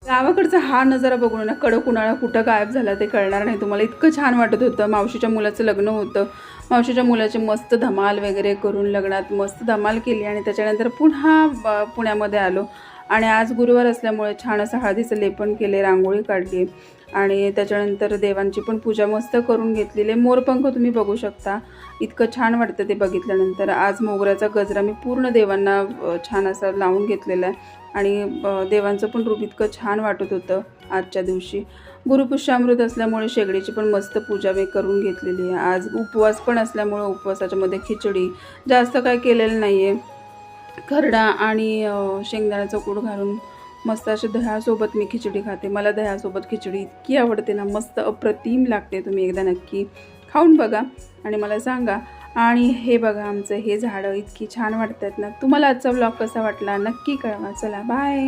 गावाकडचा हा नजारा बघून ना कडक उन्हाळा कुठं गायब झाला ते कळणार नाही तुम्हाला. इतकं छान वाटत होतं. मावशीच्या मुलाचं लग्न होतं. मावशीच्या मुलाची मस्त धमाल वगैरे करून लग्नात मस्त धमाल केली आणि त्याच्यानंतर पुन्हा पुण्यामध्ये आलो आणि आज गुरुवार असल्यामुळे छान असं हळदीचं लेपन केले, रांगोळी काढली आणि त्याच्यानंतर देवांची पण पूजा मस्त करून घेतलेली. मोरपंख तुम्ही बघू शकता, इतकं छान वाटतं ते बघितल्यानंतर. आज मोगऱ्याचा गजरा मी पूर्ण देवांना छान असा लावून घेतलेला आहे आणि देवांचं पण रूप इतकं छान वाटत होतं आजच्या दिवशी. गुरुपुष्यामृत असल्यामुळे शेगडीची पण मस्त पूजा मी करून घेतलेली आहे. आज उपवास पण असल्यामुळे उपवासाच्यामध्ये खिचडी जास्त काय केलेलं नाही आहे. खरडा आणि शेंगदाण्याचा कूट घालून मस्त अशा दह्यासोबत मी खिचडी खाते. मला दह्यासोबत खिचडी इतकी आवडते ना, मस्त अप्रतिम लागते. तुम्ही एकदा नक्की खाऊन बघा आणि मला सांगा. आणि हे बघा आमचं हे झाडं इतकी छान वाटतात ना. तुम्हाला आजचा व्लॉग कसा वाटला नक्की कळवा. चला बाय.